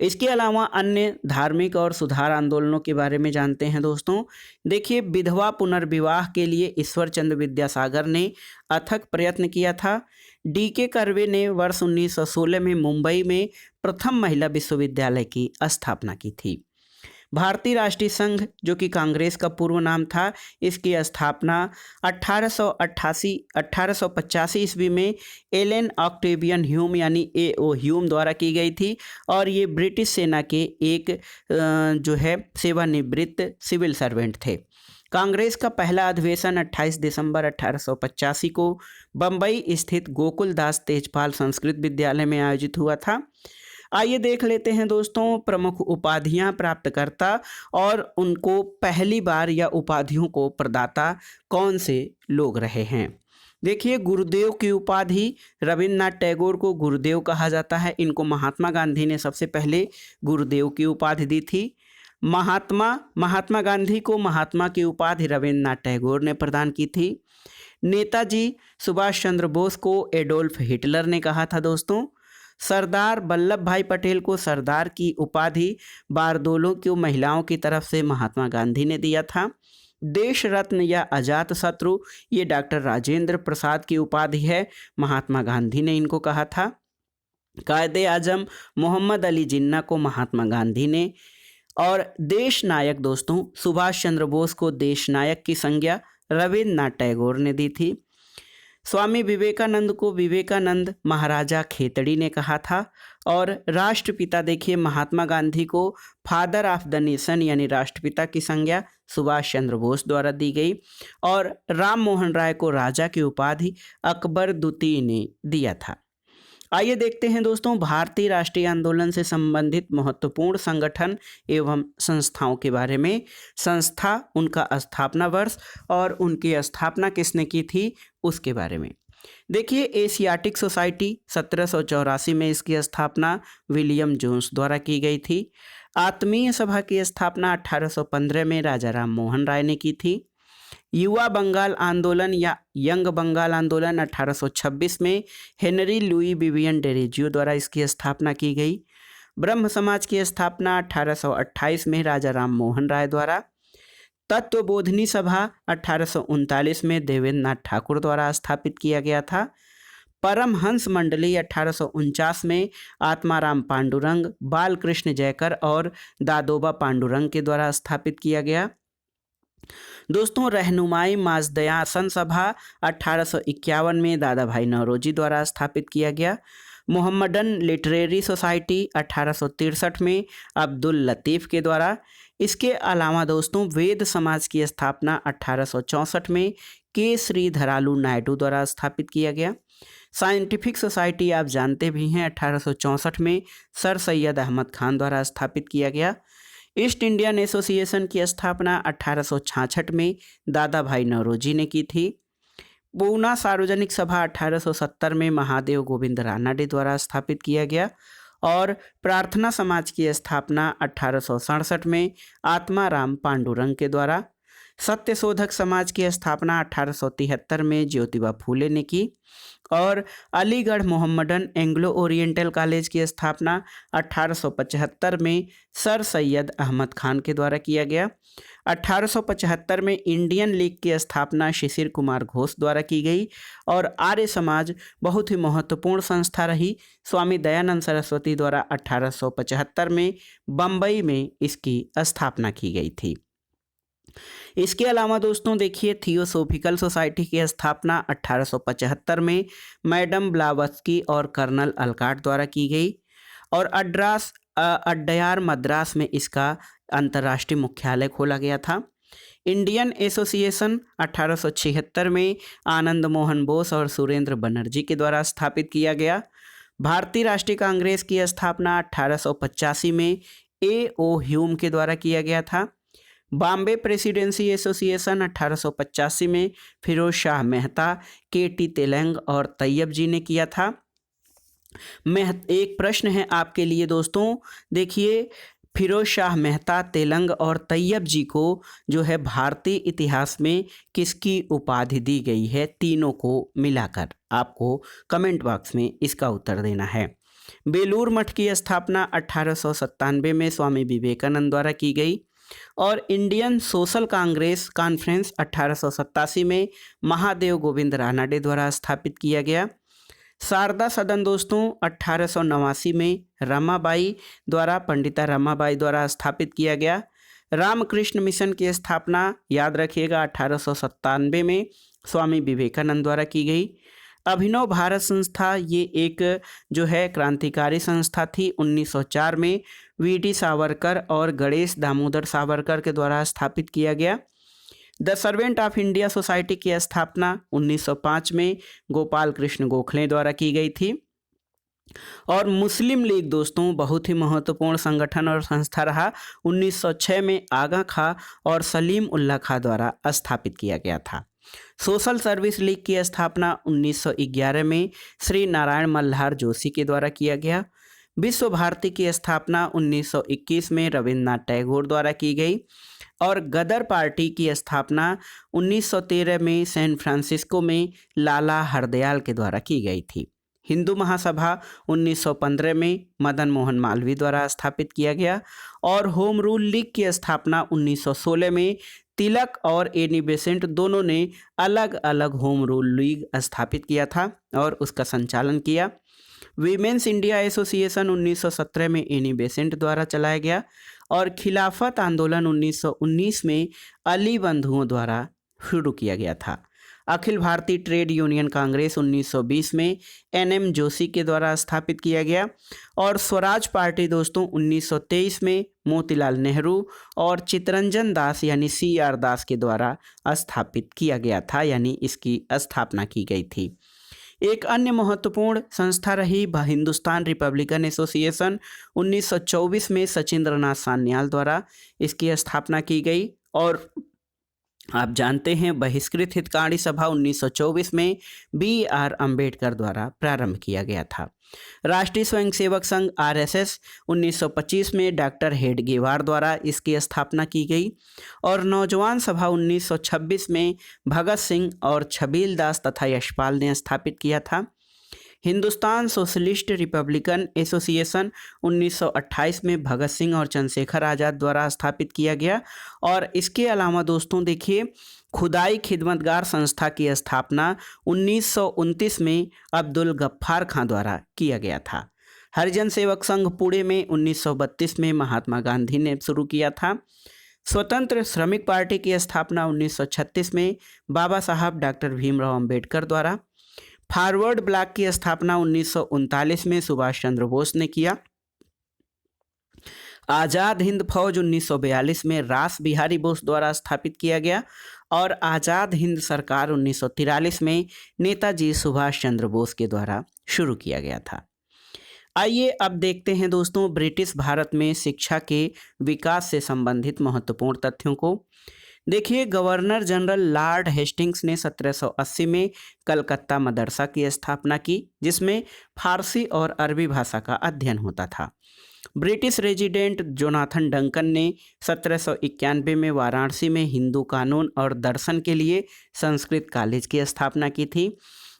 इसके अलावा अन्य धार्मिक और सुधार आंदोलनों के बारे में जानते हैं दोस्तों। देखिए विधवा पुनर्विवाह के लिए ईश्वर चंद्र विद्यासागर ने अथक प्रयत्न किया था। डी.के. कर्वे ने वर्ष 1916 में मुंबई में प्रथम महिला विश्वविद्यालय की स्थापना की थी। भारतीय राष्ट्रीय संघ जो कि कांग्रेस का पूर्व नाम था, इसकी स्थापना 1885 ईस्वी में एलन ऑक्टेवियन ह्यूम यानी ए.ओ. ह्यूम द्वारा की गई थी और ये ब्रिटिश सेना के एक सेवानिवृत्त सिविल सर्वेंट थे। कांग्रेस का पहला अधिवेशन 28 दिसंबर 1885 को बम्बई स्थित गोकुलदास तेजपाल संस्कृत विद्यालय में आयोजित हुआ था। आइए देख लेते हैं दोस्तों प्रमुख उपाधियां प्राप्तकर्ता और उनको पहली बार या उपाधियों को प्रदाता कौन से लोग रहे हैं। देखिए गुरुदेव की उपाधि रविन्द्रनाथ टैगोर को गुरुदेव कहा जाता है। इनको महात्मा गांधी ने सबसे पहले गुरुदेव की उपाधि दी थी। महात्मा गांधी को महात्मा की उपाधि रविन्द्रनाथ टैगोर ने प्रदान की थी। नेताजी सुभाष चंद्र बोस को एडोल्फ हिटलर ने कहा था दोस्तों। सरदार वल्लभ भाई पटेल को सरदार की उपाधि बारदोलों की महिलाओं की तरफ से महात्मा गांधी ने दिया था। देश रत्न या अजात शत्रु ये डॉक्टर राजेंद्र प्रसाद की उपाधि है, महात्मा गांधी ने इनको कहा था। कायदे आजम मोहम्मद अली जिन्ना को महात्मा गांधी ने और देश नायक दोस्तों सुभाष चंद्र बोस को देश नायक की संज्ञा रविन्द्रनाथ टैगोर ने दी थी। स्वामी विवेकानंद को विवेकानंद महाराजा खेतड़ी ने कहा था और राष्ट्रपिता देखिए महात्मा गांधी को फादर ऑफ द नेशन यानी राष्ट्रपिता की संज्ञा सुभाष चंद्र बोस द्वारा दी गई और राम मोहन राय को राजा की उपाधि अकबर द्वितीय ने दिया था। आइए देखते हैं दोस्तों भारतीय राष्ट्रीय आंदोलन से संबंधित महत्वपूर्ण संगठन एवं संस्थाओं के बारे में। संस्था, उनका स्थापना वर्ष और उनकी स्थापना किसने की थी उसके बारे में। देखिए एशियाटिक सोसाइटी 1784 में इसकी स्थापना विलियम जोन्स द्वारा की गई थी। आत्मीय सभा की स्थापना 1815 में राजा राम मोहन राय ने की थी। युवा बंगाल आंदोलन या यंग बंगाल आंदोलन 1826 में हेनरी लुई विवियन डेरेजियो द्वारा इसकी स्थापना की गई। ब्रह्म समाज की स्थापना 1828 में राजा राम मोहन राय द्वारा। तत्वबोधिनी सभा 1839 में देवेंद्रनाथ ठाकुर द्वारा स्थापित किया गया था। परमहंस मंडली 1849 में आत्माराम पांडुरंग, बालकृष्ण जयकर और दादोबा पांडुरंग के द्वारा स्थापित किया गया। दोस्तों रहनुमाई माजदयासन सभा 1851 में दादा भाई नौरोजी द्वारा स्थापित किया गया। मोहम्मडन लिटरेरी सोसाइटी 1863 में अब्दुल लतीफ़ के द्वारा। इसके अलावा दोस्तों वेद समाज की स्थापना 1864 में के श्रीधरालू नायडू द्वारा स्थापित किया गया। साइंटिफिक सोसाइटी आप जानते भी हैं 1864 में सर सैयद अहमद खान द्वारा स्थापित किया गया। ईस्ट इंडियन एसोसिएशन की स्थापना 1866 में दादा भाई नौरोजी ने की थी। पूना सार्वजनिक सभा 1870 में महादेव गोविंद रानाडे द्वारा स्थापित किया गया और प्रार्थना समाज की स्थापना 1867 में आत्माराम पांडुरंग के द्वारा। सत्यशोधक समाज की स्थापना 1873 में ज्योतिबा फूले ने की और Aligarh Mohammedan Anglo oriental college की स्थापना 1875 में सर सैयद अहमद खान के द्वारा किया गया। 1875 में इंडियन लीग की स्थापना शिशिर कुमार घोष द्वारा की गई और आर्य समाज बहुत ही महत्वपूर्ण संस्था रही। स्वामी दयानंद सरस्वती द्वारा 1875 में बम्बई में इसकी स्थापना की गई थी। इसके अलावा दोस्तों देखिए, थियोसोफिकल सोसाइटी की स्थापना 1875 में मैडम ब्लावत्स्की और कर्नल अलकाट द्वारा की गई और अड्डयार मद्रास में इसका अंतर्राष्ट्रीय मुख्यालय खोला गया था। इंडियन एसोसिएशन 1876 में आनंद मोहन बोस और सुरेंद्र बनर्जी के द्वारा स्थापित किया गया। भारतीय राष्ट्रीय कांग्रेस की स्थापना 1885 में A.O. ह्यूम के द्वारा किया गया था। बॉम्बे प्रेसिडेंसी एसोसिएशन 1885 में फिरोज शाह मेहता, K.T. तेलंग और तैयब जी ने किया था। एक प्रश्न है आपके लिए दोस्तों, देखिए फिरोज शाह मेहता, तेलंग और तैयब जी को जो है भारतीय इतिहास में किसकी उपाधि दी गई है, तीनों को मिलाकर आपको कमेंट बॉक्स में इसका उत्तर देना है। बेलूर मठ की स्थापना 1897 में स्वामी विवेकानंद द्वारा की गई और इंडियन सोशल कांग्रेस कॉन्फ्रेंस 1887 में महादेव गोविंद रानाडे द्वारा स्थापित किया गया। शारदा सदन दोस्तों 1889 में रमाबाई द्वारा, पंडिता रमाबाई द्वारा स्थापित किया गया। रामकृष्ण मिशन की स्थापना याद रखिएगा 1897 में स्वामी विवेकानंद द्वारा की गई। अभिनव भारत संस्था ये एक जो है क्रांतिकारी संस्था थी। 1904 में वी.डी. सावरकर और गणेश दामोदर सावरकर के द्वारा स्थापित किया गया। The servant of India society की स्थापना 1905 में गोपाल कृष्ण गोखले द्वारा की गई थी। और मुस्लिम लीग दोस्तों बहुत ही महत्वपूर्ण संगठन और संस्था रहा। 1906 में आगा खां और सलीम उल्लाह खां द्वारा स्थापित किया गया था। सोशल सर्विस लीग की स्थापना 1911 में श्री नारायण मल्हार जोशी के द्वारा किया गया। विश्व भारती की स्थापना 1921 में रविन्द्रनाथ टैगोर द्वारा की गई और गदर पार्टी की स्थापना 1913 में सैन फ्रांसिस्को में लाला हरदयाल के द्वारा की गई थी। हिंदू महासभा 1915 में मदन मोहन मालवीय द्वारा स्थापित किया गया और होम रूल लीग की स्थापना 1916 में तिलक और एनी बेसेंट दोनों ने अलग अलग होम रूल लीग स्थापित किया था और उसका संचालन किया। वीमेंस इंडिया एसोसिएशन 1917 में एनी बेसेंट द्वारा चलाया गया और खिलाफत आंदोलन 1919 में अली बंधुओं द्वारा शुरू किया गया था। अखिल भारतीय ट्रेड यूनियन कांग्रेस 1920 में एन.एम. जोशी के द्वारा स्थापित किया गया और स्वराज पार्टी दोस्तों 1923 में मोतीलाल नेहरू और चितरंजन दास यानी C.R. दास के द्वारा स्थापित किया गया था, यानी इसकी स्थापना की गई थी। एक अन्य महत्वपूर्ण संस्था रही हिंदुस्तान रिपब्लिकन एसोसिएशन 1924 में सचिंद्रनाथ सान्याल द्वारा इसकी स्थापना की गई और आप जानते हैं बहिष्कृत हितकारी सभा 1924 में B.R. अम्बेडकर द्वारा प्रारंभ किया गया था। राष्ट्रीय स्वयंसेवक संघ RSS 1925 में डॉक्टर हेडगेवार द्वारा इसकी स्थापना की गई और नौजवान सभा 1926 में भगत सिंह और छबील दास तथा यशपाल ने स्थापित किया था। हिंदुस्तान सोशलिस्ट रिपब्लिकन एसोसिएशन 1928 में भगत सिंह और चंद्रशेखर आज़ाद द्वारा स्थापित किया गया और इसके अलावा दोस्तों देखिए खुदाई खिदमतगार संस्था की स्थापना 1929 में अब्दुल गफ्फार खां द्वारा किया गया था। हरिजन सेवक संघ पुणे में 1932 में महात्मा गांधी ने शुरू किया था। स्वतंत्र श्रमिक पार्टी की स्थापना 1936 में बाबा साहब डॉक्टर भीमराव अंबेडकर द्वारा। फॉरवर्ड ब्लॉक की स्थापना 1939 में सुभाष चंद्र बोस ने किया। आज़ाद हिंद फौज 1942 में रास बिहारी बोस द्वारा स्थापित किया गया और आज़ाद हिंद सरकार 1943 में नेताजी सुभाष चंद्र बोस के द्वारा शुरू किया गया था। आइए अब देखते हैं दोस्तों ब्रिटिश भारत में शिक्षा के विकास से संबंधित महत्वपूर्ण तथ्यों को। देखिए गवर्नर जनरल लॉर्ड हेस्टिंग्स ने 1780 में कलकत्ता मदरसा की स्थापना की जिसमें फारसी और अरबी भाषा का अध्ययन होता था। ब्रिटिश रेजिडेंट जोनाथन डंकन ने 1791 में वाराणसी में हिंदू कानून और दर्शन के लिए संस्कृत कॉलेज की स्थापना की थी।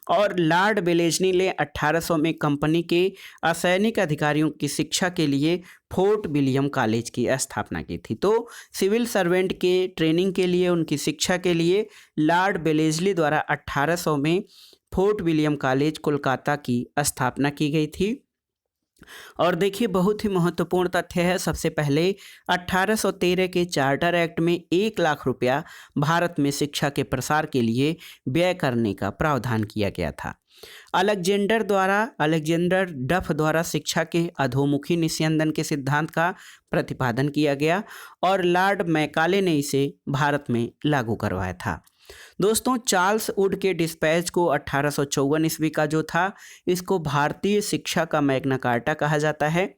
और लॉर्ड वेलेस्ली ने 1800 में कंपनी के असैनिक अधिकारियों की शिक्षा के लिए फोर्ट विलियम कॉलेज की स्थापना की थी। तो सिविल सर्वेंट के ट्रेनिंग के लिए, उनकी शिक्षा के लिए लॉर्ड वेलेस्ली द्वारा 1800 में फोर्ट विलियम कॉलेज कोलकाता की स्थापना की गई थी। और देखिए, बहुत ही महत्वपूर्ण तथ्य है। सबसे पहले 1813 के चार्टर एक्ट में 1 लाख रुपया भारत में शिक्षा के प्रसार के लिए व्यय करने का प्रावधान किया गया था। अलेक्जेंडर डफ द्वारा शिक्षा के अधोमुखी निस्यंदन के सिद्धांत का प्रतिपादन किया गया और लॉर्ड मैकाले ने इसे भारत में लागू करवाया था। दोस्तों, चार्ल्स वुड के डिस्पैच को 1854 ईस्वी का जो था, इसको भारतीय शिक्षा का मैग्ना कार्टा कहा जाता है।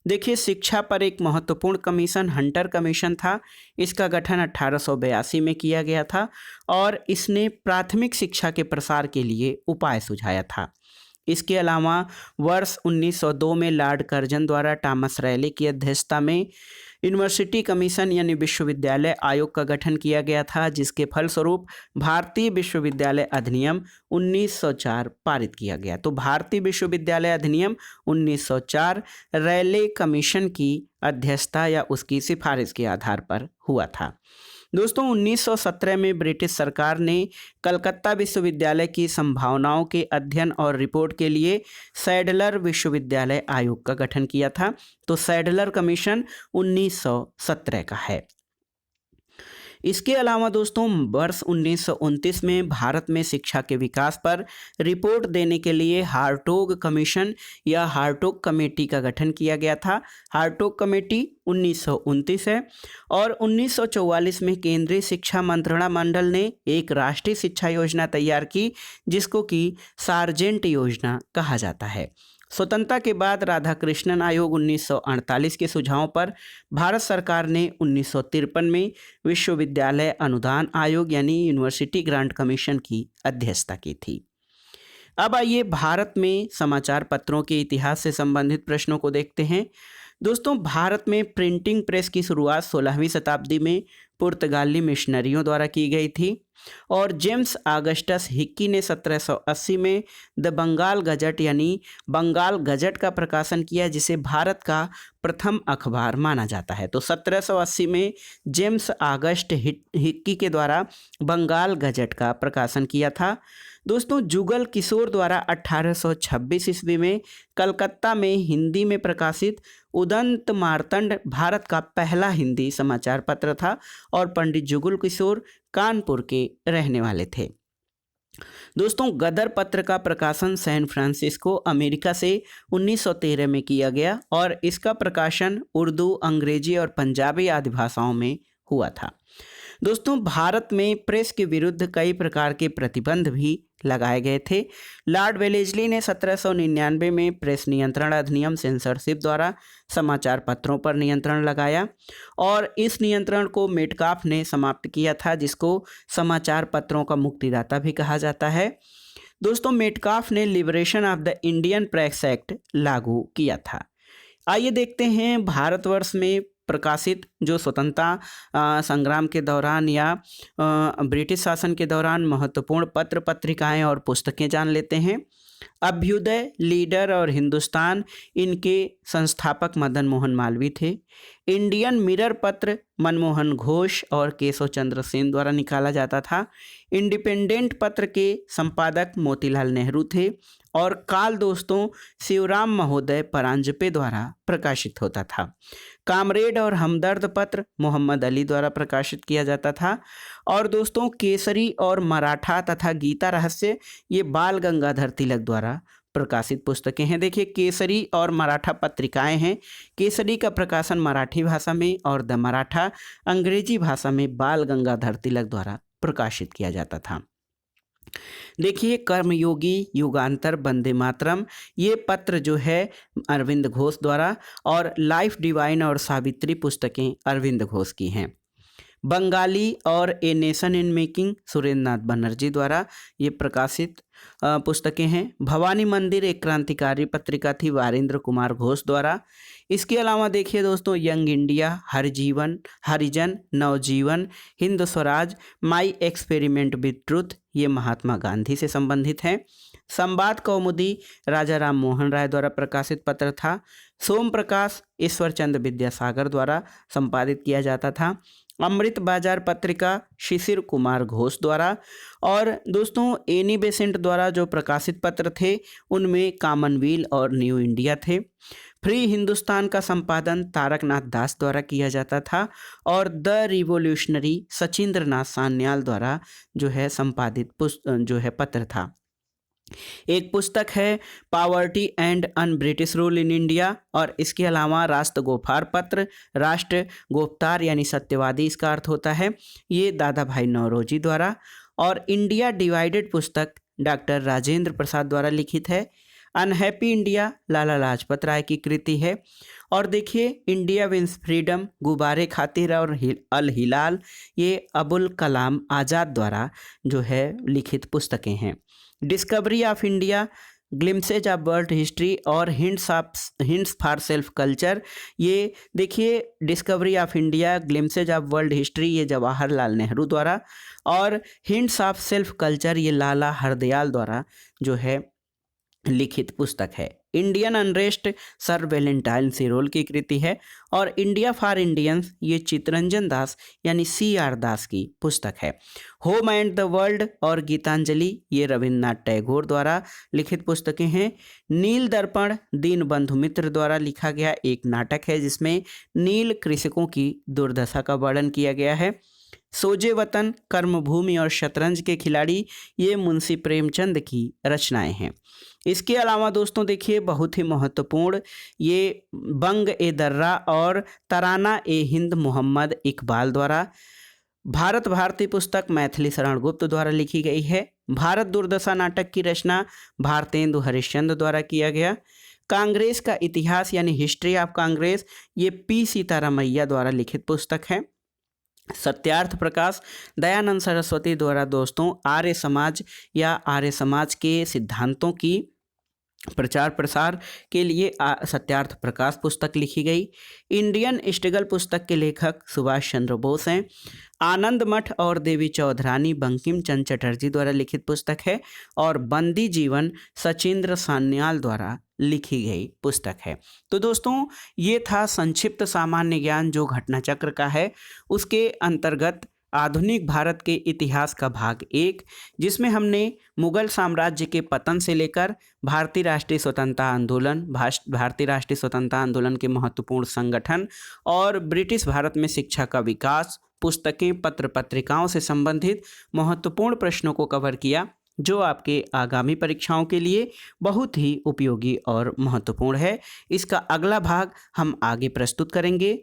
देखिए, शिक्षा पर एक महत्वपूर्ण कमीशन हंटर कमीशन था। इसका गठन 1882 में किया गया था और इसने प्राथमिक शिक्षा के प्रसार के लिए उपाय सुझाया था। इसके अलावा वर्ष 1902 में लॉर्ड कर्जन द्वारा टॉमस रैले की अध्यक्षता में यूनिवर्सिटी कमीशन यानी विश्वविद्यालय आयोग का गठन किया गया था, जिसके फलस्वरूप भारतीय विश्वविद्यालय अधिनियम 1904 पारित किया गया। तो भारतीय विश्वविद्यालय अधिनियम 1904 रैले कमीशन की अध्यक्षता या उसकी सिफारिश के आधार पर हुआ था। दोस्तों, 1917 में ब्रिटिश सरकार ने कलकत्ता विश्वविद्यालय की संभावनाओं के अध्ययन और रिपोर्ट के लिए सैडलर विश्वविद्यालय आयोग का गठन किया था। तो सैडलर कमीशन 1917 का है। इसके अलावा दोस्तों, वर्ष 1929 में भारत में शिक्षा के विकास पर रिपोर्ट देने के लिए हार्टोग कमीशन या हार्टोग कमेटी का गठन किया गया था। हार्टोग कमेटी 1929 है। और 1944 में केंद्रीय शिक्षा मंत्रिमंडल ने एक राष्ट्रीय शिक्षा योजना तैयार की, जिसको कि सार्जेंट योजना कहा जाता है। स्वतंत्रता के बाद राधाकृष्णन आयोग 1948 के सुझावों पर भारत सरकार ने 1953 में विश्वविद्यालय अनुदान आयोग यानी यूनिवर्सिटी ग्रांट कमीशन की अध्यक्षता की थी। अब आइए भारत में समाचार पत्रों के इतिहास से संबंधित प्रश्नों को देखते हैं। दोस्तों, भारत में प्रिंटिंग प्रेस की शुरुआत 16वीं शताब्दी में पुर्तगाली मिशनरियों द्वारा की गई थी और जेम्स ऑगस्टस हिक्की ने 1780 में द बंगाल गजट यानी बंगाल गजट का प्रकाशन किया, जिसे भारत का प्रथम अखबार माना जाता है। तो 1780 में जेम्स ऑगस्ट हिक्की के द्वारा बंगाल गजट का प्रकाशन किया था। दोस्तों, जुगल किशोर द्वारा 1826 ईस्वी में कलकत्ता में हिंदी में प्रकाशित उदंत मार्तंड भारत का पहला हिंदी समाचार पत्र था और पंडित जुगल किशोर कानपुर के रहने वाले थे। दोस्तों, गदर पत्र का प्रकाशन सैन फ्रांसिस्को अमेरिका से 1913 में किया गया और इसका प्रकाशन उर्दू, अंग्रेजी और पंजाबी आदि भाषाओं में हुआ था। दोस्तों, भारत में प्रेस के विरुद्ध कई प्रकार के प्रतिबंध भी लगाए गए थे। लॉर्ड वेलेस्ली ने 1799 में प्रेस नियंत्रण अधिनियम सेंसरशिप द्वारा समाचार पत्रों पर नियंत्रण लगाया और इस नियंत्रण को मेटकाफ ने समाप्त किया था, जिसको समाचार पत्रों का मुक्तिदाता भी कहा जाता है। दोस्तों, मेटकाफ ने liberation of the Indian press act लागू किया था। आइए देखते हैं भारतवर्ष में प्रकाशित जो स्वतंत्रता संग्राम के दौरान या ब्रिटिश शासन के दौरान महत्वपूर्ण पत्र पत्रिकाएं और पुस्तकें जान लेते हैं। अभ्युदय, लीडर और हिंदुस्तान, इनके संस्थापक मदन मोहन मालवीय थे। इंडियन मिरर पत्र मनमोहन घोष और केशव चंद्र सेन द्वारा निकाला जाता था। इंडिपेंडेंट पत्र के संपादक मोतीलाल नेहरू थे और काल दोस्तों शिवराम महोदय परांजपे द्वारा प्रकाशित होता था। कामरेड और हमदर्द पत्र मोहम्मद अली द्वारा प्रकाशित किया जाता था। और दोस्तों, केसरी और मराठा तथा गीता रहस्य ये बाल गंगाधर तिलक द्वारा प्रकाशित पुस्तकें हैं। देखिए, केसरी और मराठा पत्रिकाएं हैं। केसरी का प्रकाशन मराठी भाषा में और द मराठा अंग्रेजी भाषा में बाल गंगाधर तिलक द्वारा प्रकाशित किया जाता था। देखिए, कर्मयोगी, युगांतर, वंदे मातरम, ये पत्र जो है अरविंद घोष द्वारा, और लाइफ डिवाइन और सावित्री पुस्तकें अरविंद घोष की हैं। बंगाली और a nation in making Surendra Nath Banerjee द्वारा ये प्रकाशित पुस्तकें हैं। भवानी मंदिर एक क्रांतिकारी पत्रिका थी, वारेंद्र कुमार घोष द्वारा। इसके अलावा देखिए दोस्तों, Young India, Harijan, Navajivan, Hind Swaraj, my experiment with truth, ये महात्मा गांधी से संबंधित हैं। संवाद कौमुदी राजा राम मोहन राय द्वारा प्रकाशित पत्र था। सोम प्रकाश ईश्वर चंद्र विद्यासागर द्वारा संपादित किया जाता था। अमृत बाजार पत्रिका शिशिर कुमार घोष द्वारा। और दोस्तों, एनी बेसेंट द्वारा जो प्रकाशित पत्र थे उनमें कॉमनवेल्थ और न्यू इंडिया थे। फ्री हिंदुस्तान का संपादन तारकनाथ दास द्वारा किया जाता था और द रिवोल्यूशनरी सचिंद्र नाथ सान्याल द्वारा जो है संपादित पत्र था। एक पुस्तक है poverty and un British rule in India, और इसके अलावा राष्ट्र गोफार पत्र, राष्ट्र गोफ्तार यानी सत्यवादी इसका अर्थ होता है, ये दादा भाई नौरोजी द्वारा। और इंडिया डिवाइडेड पुस्तक डॉक्टर राजेंद्र प्रसाद द्वारा लिखित है। अनहैप्पी इंडिया लाला लाजपत राय की कृति है। और देखिए, इंडिया विंस फ्रीडम, गुब्बारे खातिर और अल हिलाल, ये अबुल कलाम आज़ाद द्वारा जो है लिखित पुस्तकें हैं। Discovery of India, glimpses of world history और हिंट्स फॉर सेल्फ कल्चर, ये देखिए discovery of India, glimpses of world history ये जवाहरलाल नेहरू द्वारा, और हिंट्स ऑफ सेल्फ कल्चर ये लाला हरदयाल द्वारा जो है लिखित पुस्तक है। इंडियन अनरेस्ट सर वैलेंटाइन सिरोल की कृति है। और इंडिया फॉर इंडियंस ये चितरंजन दास यानी CR दास की पुस्तक है। होम एंड द वर्ल्ड और गीतांजलि ये रविन्द्रनाथ टैगोर द्वारा लिखित पुस्तकें हैं। नील दर्पण दीनबंधु मित्र द्वारा लिखा गया एक नाटक है जिसमें नील कृषकों की दुर्दशा का वर्णन किया गया है। सोजे वतन, कर्मभूमि और शतरंज के खिलाड़ी ये मुंशी प्रेमचंद की रचनाएं हैं। इसके अलावा दोस्तों देखिए, बहुत ही महत्वपूर्ण ये बंग ए दर्रा और तराना ए हिंद मोहम्मद इकबाल द्वारा। भारत भारती पुस्तक मैथिली शरण गुप्त द्वारा लिखी गई है। भारत दुर्दशा नाटक की रचना भारतेंदु हरिश्चंद्र द्वारा किया गया। कांग्रेस का इतिहास यानी हिस्ट्री ऑफ कांग्रेस ये P सीतारामैया द्वारा लिखित पुस्तक है। सत्यार्थ प्रकाश दयानंद सरस्वती द्वारा दोस्तों आर्य समाज या आर्य समाज के सिद्धांतों की प्रचार प्रसार के लिए सत्यार्थ प्रकाश पुस्तक लिखी गई। इंडियन स्ट्रगल पुस्तक के लेखक सुभाष चंद्र बोस हैं। आनंद मठ और देवी चौधरानी बंकिम चंद्र चटर्जी द्वारा लिखित पुस्तक है। और बंदी जीवन सचिंद्र सान्याल द्वारा लिखी गई पुस्तक है। तो दोस्तों, ये था संक्षिप्त सामान्य ज्ञान जो घटना चक्र का है, उसके अंतर्गत आधुनिक भारत के इतिहास का भाग 1, जिसमें हमने मुगल साम्राज्य के पतन से लेकर भारतीय राष्ट्रीय स्वतंत्रता आंदोलन के महत्वपूर्ण संगठन और ब्रिटिश भारत में शिक्षा का विकास, पुस्तकें, पत्र पत्रिकाओं से संबंधित महत्वपूर्ण प्रश्नों को कवर किया, जो आपके आगामी परीक्षाओं के लिए बहुत ही उपयोगी और महत्वपूर्ण है। इसका अगला भाग हम आगे प्रस्तुत करेंगे।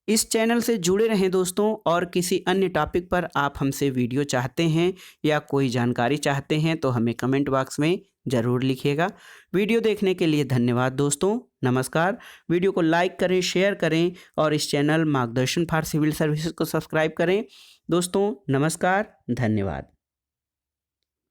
इस चैनल से जुड़े रहें दोस्तों, और किसी अन्य टॉपिक पर आप हमसे वीडियो चाहते हैं या कोई जानकारी चाहते हैं तो हमें कमेंट बॉक्स में ज़रूर लिखिएगा। वीडियो देखने के लिए धन्यवाद दोस्तों, नमस्कार। वीडियो को लाइक करें, शेयर करें और इस चैनल मार्गदर्शन फॉर सिविल सर्विसेज को सब्सक्राइब करें। दोस्तों नमस्कार, धन्यवाद।